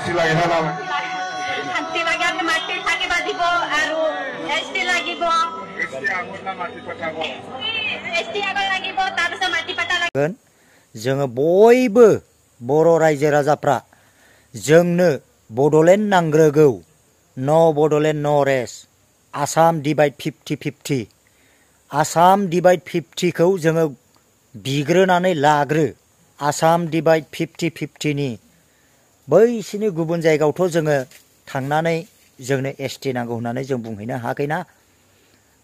ST লাগে না নামে শান্তি লাগে আমি মাটি থাকিবা দিব আৰু ST লাগিব ST আগৰ না মাটি পঠাব ST আগৰ লাগিব তাৰপিছত মাটি পঠা লাগিব जोङो बयबो बर' रायजो राजाफ्रा जोंनो बड'लेण्ड नांग्रोगौ नो बड'लेण्ड नो rest Assam divide 50-50 Assam divide 50 खौ जोङो बिग्रोनानै लाग्रो आसाम डिवाइड 50-50 नि बैसिनि गुबुन जायगायावथ' जोङो थांनानै जोंनो ST नांगौ होननानै जों बुंहैनो हायाखैना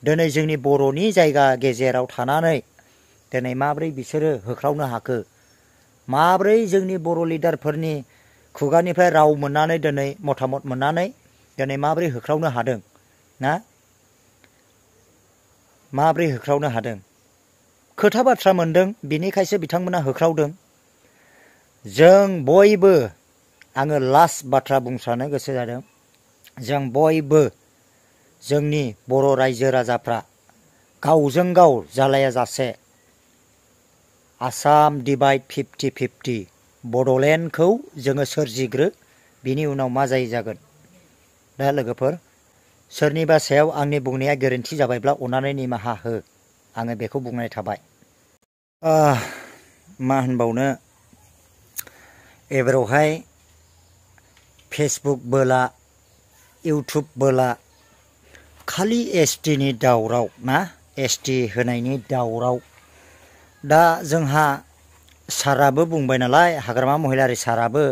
दिनै जोंनि बर'नि जायगा गेजेराव थानानै दिनै माब्रै बिसोरो होख्रावनो हाखो माब्रै जोंनि बर' लिडारफोरनि खुगानिफ्राय राव मोननानै दिनै मतामत मोननानै दिनै माब्रै होख्रावनो हादों ना माब्रै होख्रावनो हादों खोथा बाथ्रा मोनदों बिनिखायसो बिथांमोना होख्रावदों जों बयबो आङो लास्ट बाथ्रा बुंसानो गोसो जादों जों बयबो जोंनि बर' रायजो राजाफ्रा गावजों गाव जालाया जासे आसाम डिवाइड 50-50 बड'लेण्डखौ जोङो सोरजिग्रो बिनि उनाव मा जायो जागोन दा लोगोफोर सोरनिबा सायाव आंनि बुंनाया गोरोन्थि जाबायब्ला अननानै निमाहा हो आङो बेखौ बुंनाय थाबाय मा होनबावनो एबारावहाय फेसबुक बोला इउटुब बोला खालि ST नि दावराव ना ST होनायनि दावराव दा जोंहा साराबो बुंबाय नालाय हाग्रामा महिलारि साराबो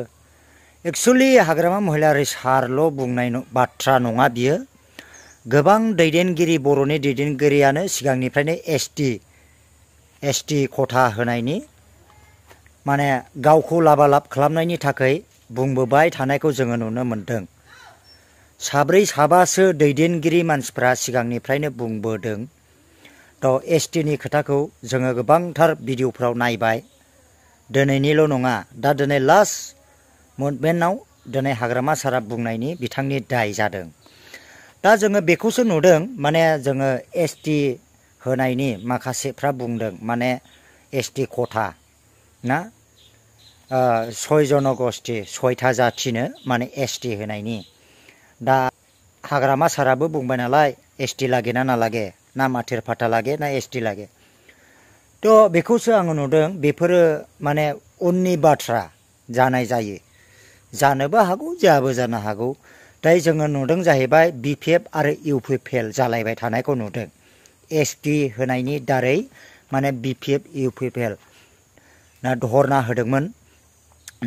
एक्चुअली हाग्रामा महिलारि सारल' बुंनाय बाथ्रा नङा बियो गोबां दैदेनगिरि बर'नि दैदेनगिरियानो सिगांनिफ्रायनो ST खथा होनायनि माने गावखौ लाबालाब खालामनायनि थाखाय बुंबोबाय थानायखौ जोङो नुनो मोनदों साब्रै साबासो दैदेनगिरि मानसिफ्रा सिगांनिफ्रायनो बुंबोदों थ' ST नि खोथाखौ जोङो गोबांथार भिडिअफ्राव नायबाय दिनैनिल' नङा दा दिनै लास्ट मुभमेन्टआव दिनै हाग्रामा सारा बुंनायनि बिथांनि दाय जादों दा जोङो बेखौसो नुदों माने जोङो ST होनायनि माखासेफ्रा बुंदों माने ST खथा ना 6 जनगोष्ठी 6था जाथिनो माने ST होनायनि दा हाग्रामा साराबो बुंबाय नालाय ST लागे ना नालागे ना माथिर फाटा लागे ना ST लागे थ' बेखौसो आङो नुदों बेफोरो माने उननि बाथ्रा जानाय जायो जानोबो हागौ जायाबो जानो हागौ दाय जोङो नुदों जाहैबाय BPF आरो UPPL जालायबाय थानायखौ नुदों ST होनायनि दारै माने BPF UPPL ना धरना होदोंमोन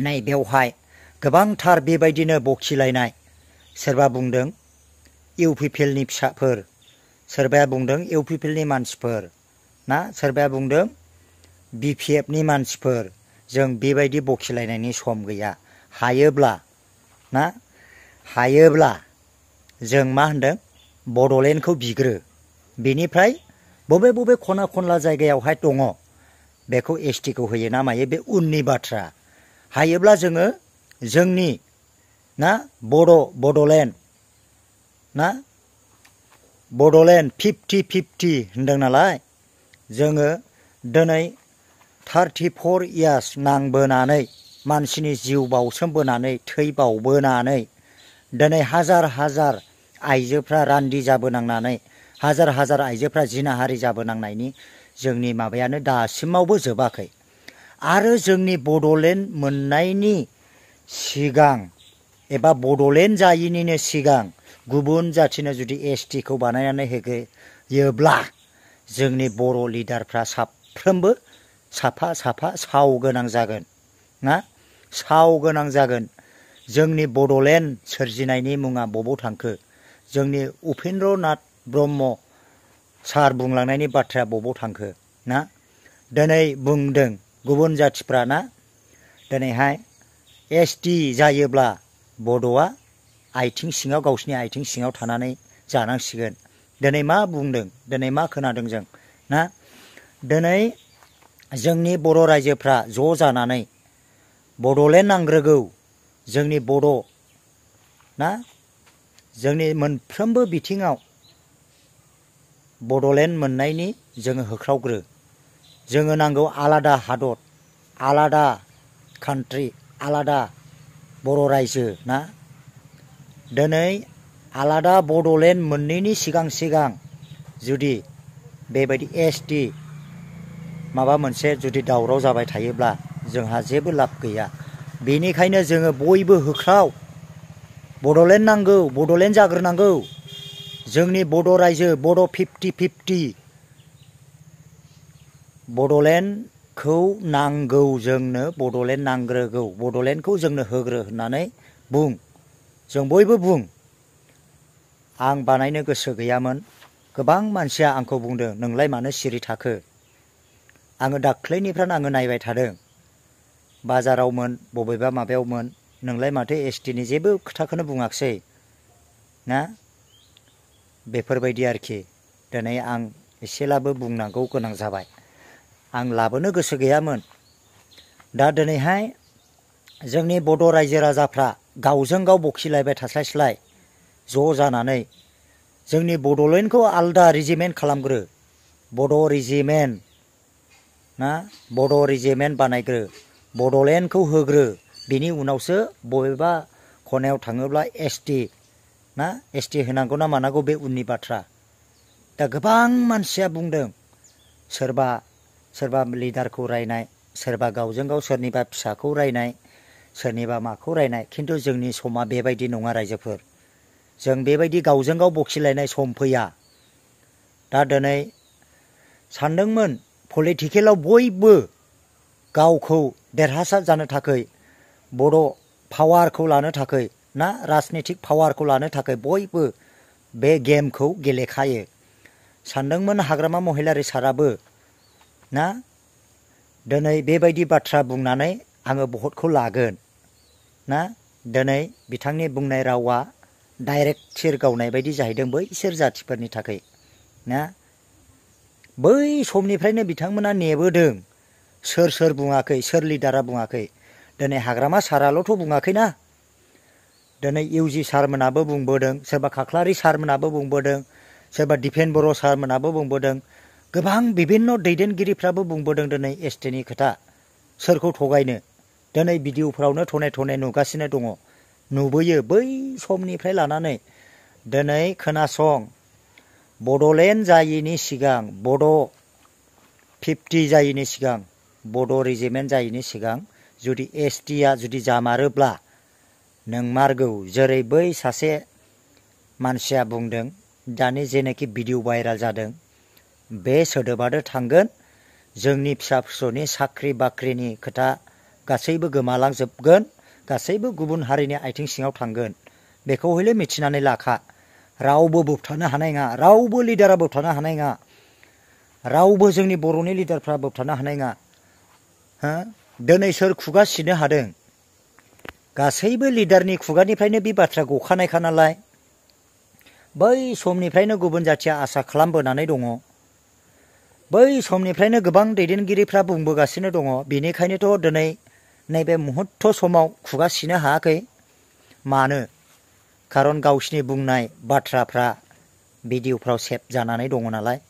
नै बेवहाय गोबांथार बेबायदिनो बखिलायनाय सोरबा बुंदों UPPL नि फिसाफोर सोरबाया बुंदों UPPL नि मानसिफोर ना सोरबाया बुंदों BPF नि मानसिफोर जों बेबायदि बखिलायनायनि सम गैया हायोब्ला ना हायोब्ला जों मा होनदों बड'लेण्डखौ बिग्रो बेनिफ्राय बबे बबे खना खनला जायगायावहाय दङ बेखौ ST खौ होयो ना मायो बे उननि बाथ्रा हायोब्ला जोङो जोंनि ना बड'लेण्ड ना बड'लेण्ड 50-50 होनदों नालाय जोङो दिनै 34 इयार्स नांबोनानै मानसिनि जिउ बावसोमबोनानै थै बावबोनानै दिनै हाजार हाजार आइजोफ्रा रान्दि जाबोनांनानै हाजार हाजार आइजोफ्रा जिनाहारि जाबोनांनायनि जोंनि माबायानो दासिमावबो जोबाखै आरो जोंनि बड'लेण्ड मोननायनि सिगां एबा बड'लेण्ड जायिनिनो सिगां गुबुन जाथिनो जुदि ST खौ बानायनानै होयोब्ला जोंनि बर' लिडारफ्रा साफ्रोमबो साफा साफा साव गोनां जागोन ना साव गोनां जागोन जोंनि बड'लेण्ड सोरजिनायनि मुङा बबाव थांखो जोंनि उपेन्द्र नाथ ब्रह्म सार बुंलांनायनि बाथ्राया बबाव थांखो ना दिनै बुंदों गुबुन जाथिफ्रा ना दिनैहाय ST जायोब्ला बड'आ आथिं सिङाव गावसिनि आथिं सिङाव थानानै जानांसिगोन दिनै मा बुंदों दिनै मा खोनादों जों ना दिनै जोंनि बर' रायजोफ्रा ज' जानानै बड'लेण्ड नांग्रोगौ जोंनि बड' ना जोंनि मोनफ्रोमबो बिथिङाव बड'लेण्ड मोननायनि जोङो होख्रावग्रो जोङो नांगौ आलादा हादर आलादा कान्ट्रि आलादा बर' रायजो ना दिनै आलादा बड'लेण्ड मोननैनि सिगां जुदि बेबायदि ST माबा मोनसे जुदि दावराव जाबाय थायोब्ला जोंहा जेबो लाब गैया। बेनिखायनो जोङो बयबो होख्राव बड'लेण्ड नांगौ, बड'लेण्ड जाग्रोनांगौ। जोंनि बड' रायजो बड' 50-50 बड'लेण्डखौ नांगौ, जोंनो बड'लेण्ड नांग्रोगौ, बड'लेण्डखौ जोंनो होग्रो होननानै बुं, जों बयबो बुं। आं बानायनो गोसो गैयामोन। गोबां मानसिया आंखौ बुंदों नोंलाय मानो सिरि थाखो। आङो दाख्लैनिफ्रायनो आङो नायबाय थादों। बाजारावमोन बबेबा माबायावमोन नोंलाय माथो STनि जेबो खोथाखौनो बुङाखसै ना बेफोरबायदि आरोखि। दिनै आं एसेलाबो बुंनांगौ गोनां जाबाय। आं लाबोनो गोसो गैयामोन। दा दिनैहाय जोंनि बड' रायजो राजाफ्रा गावजों गाव बखिलायबाय थास्लायस्लाय ज' जानानै जोंनि बड'लेण्डखौ आलदा रेजिमेन्ट खालामग्रो, बड' रेजिमेन्ट ना बड' रेजिमेन्ट बानायग्रो, बड'लेण्डखौ होग्रो, बेनि उनावसो बबेबा खनायाव थाङोब्ला ST ना ST होनांगौ ना मानांगौ बे उननि बाथ्रा। दा गोबां मानसिया बुंदों सोरबा लिडारखौ रायनाय, सोरबा गावजों गाव सोरनिबा फिसाखौ रायनाय, सोरनिबा माखौ रायनाय। खिन्थु जोंनि समा बेबायदि नङा रायजोफोर। जों बेबायदि गावजों गाव बखिलायनाय सम फैया। दा दिनै सानदोंमोन पलिटिकेलाव बयबो गावखौ देरहासार जानो थाखाय, बड' पावारखौ लानो थाखाय ना राजनितिक पावारखौ लानो थाखाय बयबो बे गेमखौ गेलेखायो। सानदोंमोन हाग्रामा महिलारि साराबो ना दिनै बेबायदि बाथ्रा बुंनानै आङो भटखौ लागोन ना। दिनै बिथांनि बुंनाय रावा डाइरेक्ट थिर गावनाय बायदि जाहैदों बैसोर जाथिफोरनि थाखाय ना। बै समनिफ्रायनो बिथांमोना नेबोदों सोर बुङाखै, सोर लिडारा बुङाखै। दिनै हाग्रामा साराल'थ' बुङाखैना, दिनै UG सारमोनाबो बुंबोदों, सोरबा खाख्लारि सारमोनाबो बुंबोदों, सोरबा दिपेन बर' सारमोनाबो बुंबोदों, गोबां बिभिन्न दैदेनगिरिफ्राबो बुंबोदों दिनै STनि खोथा। सोरखौ थगायनो दिनै भिडिअफ्रावनो थने नुगासिनो दङ, नुबोयो बै समनिफ्राय लानानै। दिनै खोनासं, बड'लेण्ड जायैनि सिगां, बड' 50 जायैनि सिगां, बड' रेजिमेन्ट जायैनि सिगां जुदि STया जुदि जामारोब्ला नोंमारगौ जेरै बै सासे मानसिया बुंदों, दानि जेनाखि भिडिअ भाइराल जादों बे सोदोबानो थांगोन। जोंनि फिसा फिसौनि साख्रि बाख्रिनि खोथा गासैबो गोमालांजोबगोन, गासैबो गुबुन हारिनि आथिं सिङाव थांगोन। बेखौ हयले मिथिनानै लाखा। रावबो बोबथानो हानाय नङा, रावबो लिडारा बोबथानो हानाय नङा, रावबो जोंनि बर'नि लिडारफ्रा बोबथानो हानाय नङा। दिनै सोर खुगा सिनो हादों? गासैबो लिडारनि खुगानिफ्रायनो बे बाथ्रा गखानायखा नालाय। बै समनिफ्रायनो गुबुन जाथिया आसा खालामबोनानै दङ, बै समनिफ्रायनो गोबां दैदेनगिरिफ्रा बुंबोगासिनो दङ। बेनिखायनोथ' दिनै नैबे मुहुर्त समाव खुगा सिनो हायाखै। मानो? खारन गावसिनि बुंनाय बाथ्राफ्रा भिडिअफ्राव सेभ जानानै दङ नालाय।